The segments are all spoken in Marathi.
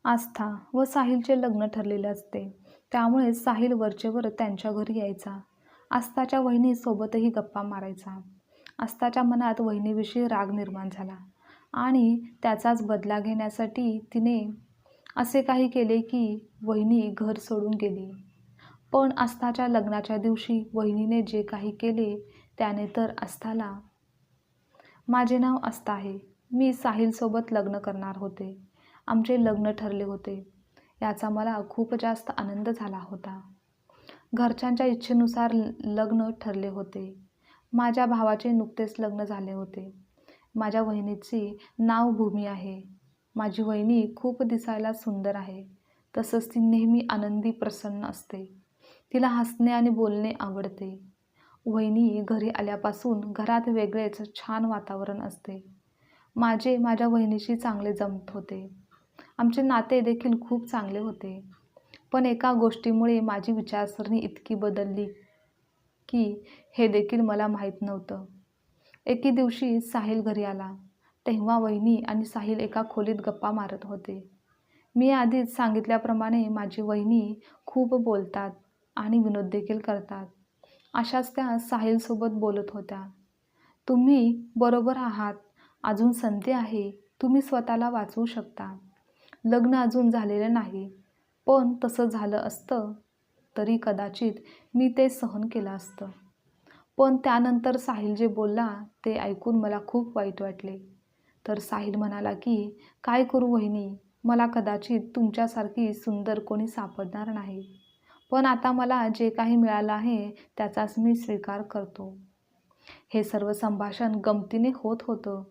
आस्था व साहिलचे लग्न ठरलेले असते, त्यामुळे साहिल वरचेवर त्यांच्या घरी यायचा. आस्थाच्या वहिनीसोबतही गप्पा मारायचा. आस्थाच्या मनात वहिनीविषयी राग निर्माण झाला आणि त्याचाच बदला घेण्यासाठी तिने असे काही केले की वहिनी घर सोडून गेली. पण आस्थाच्या लग्नाच्या दिवशी वहिनीने जे काही केले त्याने तर आस्थाला माझे नाव आस्था आहे. मी साहिलसोबत लग्न करणार होते. आमचे लग्न ठरले होते. याचा मला खूप जास्त आनंद झाला होता. घरच्यांच्या इच्छेनुसार लग्न ठरले होते. माझ्या भावाचे नुकतेच लग्न झाले होते. माझ्या वहिनीचे नाव भूमी आहे. माझी वहिनी खूप दिसायला सुंदर आहे. तसंच ती नेहमी आनंदी प्रसन्न असते. तिला हसणे आणि बोलणे आवडते. वहिनी घरी आल्यापासून घरात वेगळेच छान वातावरण असते. माझ्या वहिनीशी चांगले जमत होते. आमचे नाते देखील खूप चांगले होते. पण एका गोष्टीमुळे माझी विचारसरणी इतकी बदलली की हे देखील मला माहीत नव्हतं. एके दिवशी साहिल घरी आला. तेव्हा वहिनी आणि साहिल एका खोलीत गप्पा मारत होते. मी आधीच सांगितल्याप्रमाणे माझी वहिनी खूप बोलतात आणि विनोद देखील करतात. अशाच त्या साहिलसोबत बोलत होत्या. तुम्ही बरोबर आहात. अजून संधी आहे. तुम्ही स्वतःला वाचवू शकता. लग्न अजून झालेलं नाही. पण तसं झालं असतं तरी कदाचित मी ते सहन केलं असतं. पण त्यानंतर साहिल जे बोलला ते ऐकून मला खूप वाईट वाटले. तर साहिल म्हणाला की काय करू वहिनी, मला कदाचित तुमच्यासारखी सुंदर कोणी सापडणार नाही. पण आता मला जे काही मिळालं आहे त्याचाच मी स्वीकार करतो. हे सर्व संभाषण गमतीने होत होतं.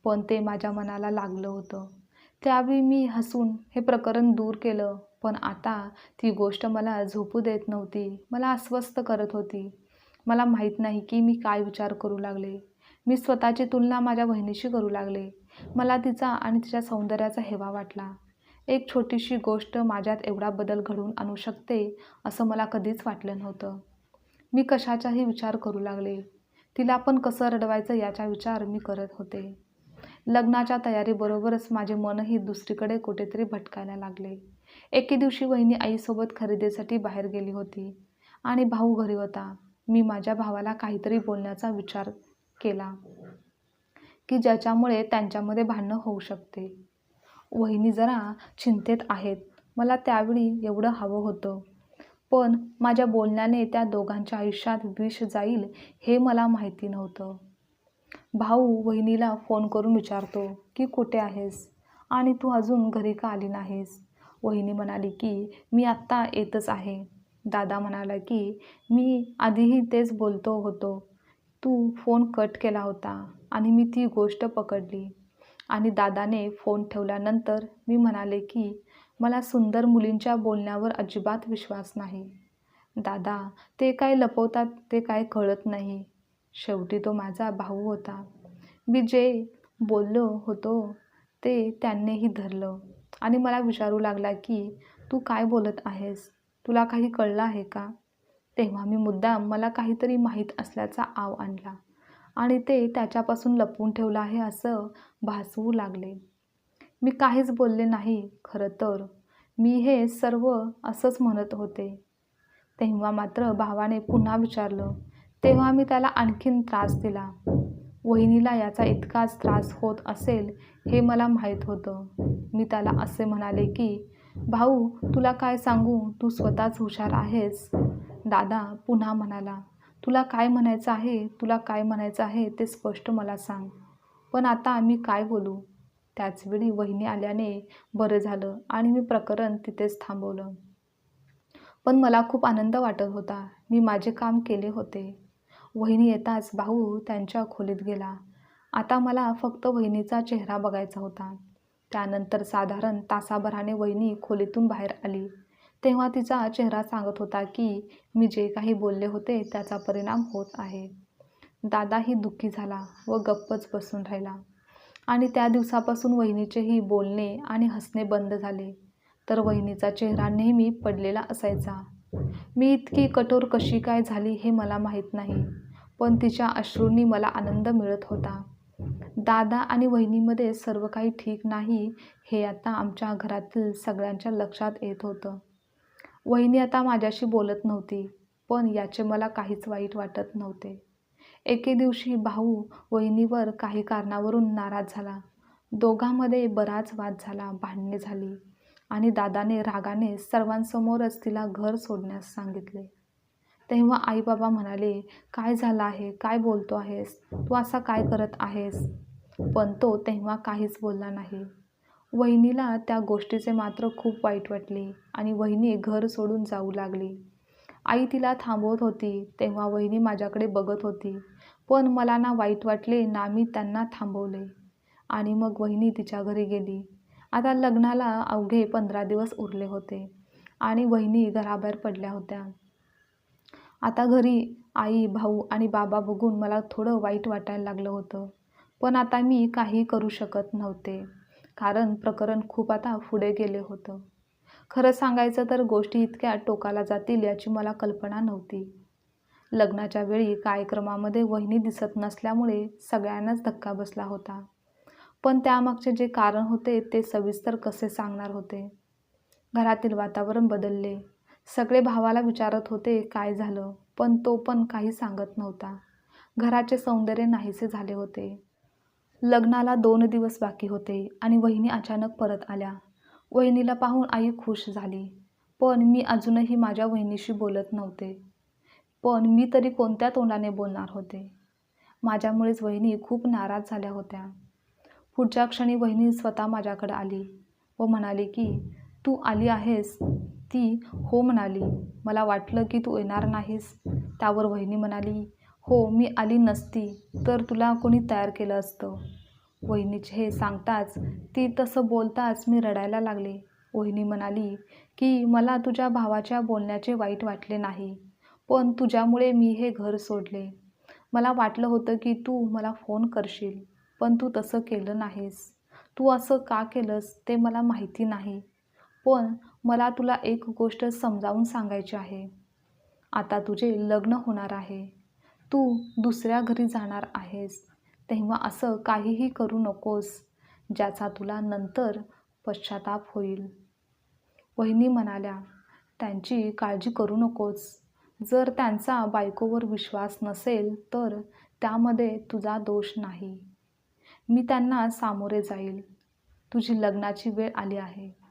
पण ते माझ्या मनाला लागलं होतं. त्यावेळी मी हसून हे प्रकरण दूर केलं. पण आता ती गोष्ट मला झोपू देत नव्हती. मला अस्वस्थ करत होती. मला माहीत नाही की मी काय विचार करू लागले. मी स्वतःची तुलना माझ्या बहिणीशी करू लागले. मला तिचा आणि तिच्या सौंदर्याचा हेवा वाटला. एक छोटीशी गोष्ट माझ्यात एवढा बदल घडवून आणू शकते असं मला कधीच वाटलं नव्हतं. मी कशाचाही विचार करू लागले. तिला पण कसं रडवायचं याचा विचार मी करत होते. लग्नाच्या तयारीबरोबरच माझे मनही दुसरीकडे कुठेतरी भटकायला लागले. एके दिवशी वहिनी आईसोबत खरेदीसाठी बाहेर गेली होती आणि भाऊ घरी होता. मी माझ्या भावाला काहीतरी बोलण्याचा विचार केला की ज्याच्यामुळे त्यांच्यामध्ये भांडणं होऊ शकते. वहिनी जरा चिंतेत आहेत. मला त्यावेळी एवढं हवं होतं. पण माझ्या बोलण्याने त्या दोघांच्या आयुष्यात विष जाईल हे मला माहिती नव्हतं. भाऊ वहिनीला फोन करून विचारतो की कुठे आहेस आणि तू अजून घरी का आली नाहीस. वहिनी म्हणाली की मी आत्ता येतच आहे. दादा म्हणाला की मी आधीही तेच बोलतो होतो. तू फोन कट केला होता आणि मी ती गोष्ट पकडली. आणि दादाने फोन ठेवल्यानंतर मी म्हणाले की मला सुंदर मुलींच्या बोलण्यावर अजिबात विश्वास नाही. दादा ते काय लपवतात ते काय कळत नाही. शेवटी तो माझा भाऊ होता. मी जे बोललो होतो ते त्यांनीही धरलं आणि मला विचारू लागला की तू काय बोलत आहेस, तुला काही कळलं आहे का. तेव्हा मी मुद्दाम मला काहीतरी माहीत असल्याचा आव आणला आणि ते त्याच्यापासून लपवून ठेवलं आहे असं भासवू लागले. मी काहीच बोलले नाही. खरं तर मी हे सर्व असंच म्हणत होते. तेव्हा मात्र भावाने पुन्हा विचारलं. तेव्हा मी त्याला आणखीन त्रास दिला. वहिनीला याचा इतकाच त्रास होत असेल हे मला माहीत होतं. मी त्याला असे म्हणाले की भाऊ तुला काय सांगू, तू स्वतःच हुशार आहेस. दादा पुन्हा म्हणाला तुला काय म्हणायचं आहे, तुला काय म्हणायचं आहे ते स्पष्ट मला सांग. पण आता मी काय बोलू. त्याचवेळी वहिनी आल्याने बरं झालं आणि मी प्रकरण तिथेच थांबवलं. पण मला खूप आनंद वाटत होता. मी माझे काम केले होते. वहिनी येताच भाऊ त्यांच्या खोलीत गेला. आता मला फक्त वहिनीचा चेहरा बघायचा होता. त्यानंतर साधारण तासाभराने वहिनी खोलीतून बाहेर आली. तेव्हा तिचा चेहरा सांगत होता की मी जे काही बोलले होते त्याचा परिणाम होत आहे. दादाही दुःखी झाला व गप्पच बसून राहिला. आणि त्या दिवसापासून वहिनीचेही बोलणे आणि हसणे बंद झाले. तर वहिनीचा चेहरा नेहमी पडलेला असायचा. मी इतकी कठोर कशी काय झाली हे मला माहीत नाही. पण तिच्या अश्रूंनी मला आनंद मिळत होता. दादा आणि वहिनीमध्ये सर्व काही ठीक नाही हे आता आमच्या घरातील सगळ्यांच्या लक्षात येत होतं. वहिनी आता माझ्याशी बोलत नव्हती, पण याचे मला काहीच वाईट वाटत नव्हते. एके दिवशी भाऊ वहिनीवर काही कारणावरून नाराज झाला. दोघांमध्ये बराच वाद झाला, भांडणे झाली आणि दादाने रागाने सर्वांसमोरच तिला घर सोडण्यास सांगितले. तेव्हा आई-बाबा म्हणाले, "काय झालं आहे? काय बोलतो आहेस? तू असा काय करत आहेस?" पण तो तेव्हा काहीच बोलला नाही. वहिनीला त्या गोष्टीचे मात्र खूप वाईट वाटले आणि वहिनी घर सोडून जाऊ लागली. आई तिला थांबवत होती, तेव्हा वहिनी माझ्याकडे बघत होती. पण मला ना वाईट वाटले ना मी त्यांना थांबवले आणि मग वहिनी तिच्या घरी गेली. आता लग्नाला अवघे 15 दिवस उरले होते आणि वहिनी घराबाहेर पडल्या होत्या. आता घरी आई, भाऊ आणि बाबा बघून मला थोडं वाईट वाटायला लागलं होतं. पण आता मी काही करू शकत नव्हते, कारण प्रकरण खूप आता पुढे गेले होतं. खरं सांगायचं तर गोष्टी इतक्या टोकाला जातील याची मला कल्पना नव्हती. लग्नाच्या वेळी कार्यक्रमामध्ये वहिनी दिसत नसल्यामुळे सगळ्यांनाच धक्का बसला होता. पण त्यामागचे जे कारण होते ते सविस्तर कसे सांगणार होते. घरातील वातावरण बदलले. सगळे भावाला विचारत होते काय झालं, पण तो पण काही सांगत नव्हता. घराचे सौंदर्य नाहीसे झाले होते. लग्नाला 2 दिवस बाकी होते आणि वहिनी अचानक परत आल्या. वहिनीला पाहून आई खुश झाली. पण मी अजूनही माझ्या वहिनीशी बोलत नव्हते. पण मी तरी कोणत्या तोंडाने बोलणार होते? माझ्यामुळेच वहिनी खूप नाराज झाल्या होत्या. पुढच्या क्षणी वहिनी स्वतः माझ्याकडे आली व म्हणाली की, "तू आली आहेस?" ती हो म्हणाली. मला वाटलं की तू येणार नाहीस. त्यावर वहिनी म्हणाली, "हो, मी आली नसती तर तुला कोणी तयार केलं असतं." वहिनीचे हे सांगताच, ती तसं बोलताच मी रडायला लागले. वहिनी म्हणाली की, "मला तुझ्या भावाच्या बोलण्याचे वाईट वाटले नाही, पण तुझ्यामुळे मी हे घर सोडले. मला वाटलं होतं की तू मला फोन करशील, पण तू तसं केलं नाहीस. तू असं का केलंस ते मला माहिती नाही. पण मला तुला एक गोष्ट समजावून सांगायची आहे. आता तुझे लग्न होणार आहे. तू दुसऱ्या घरी जाणार आहेस. तेव्हा असं काहीही करू नकोस, ज्याचा तुला नंतर पश्चाताप होईल." वहिनी म्हणाल्या, "त्यांची काळजी करू नकोस. जर त्यांचा बायकोवर विश्वास नसेल तर त्यामध्ये तुझा दोष नाही. मी त्यांना सामोरे जाईल. तुझी लग्नाची वेळ आली आहे.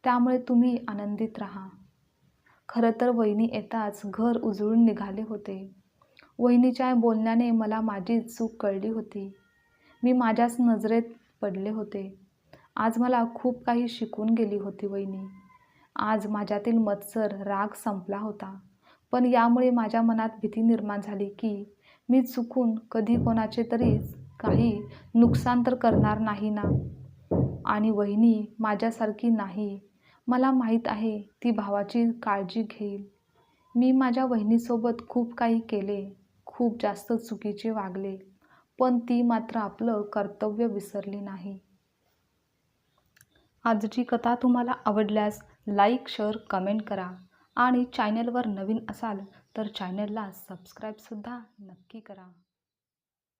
त्यामुळे तुम्ही आनंदित राहा." खरं तर वहिनी येताच घर उजळून निघाले होते. वहिनीच्या बोलण्याने मला माझी चूक कळली होती. मी माझ्याच नजरेत पडले होते. आज मला खूप काही शिकून गेली होती वहिनी. आज माझ्यातील मत्सर, राग संपला होता. पण यामुळे माझ्या मनात भीती निर्माण झाली की मी चुकून कधी कोणाचे तरी काही नुकसान तर करणार नाही ना. आणि वहिनी माझ्यासारखी नाही. मला माहीत आहे ती भावाची काळजी घेईल. मी माझ्या वहिनीसोबत खूप काही केले, खूप जास्त चुकीचे वागले, पण ती मात्र आपलं कर्तव्य विसरली नाही. आजची कथा तुम्हाला आवडल्यास लाईक, शेअर, कमेंट करा आणि चॅनलवर नवीन असाल तर चॅनलला सबस्क्राईबसुद्धा नक्की करा.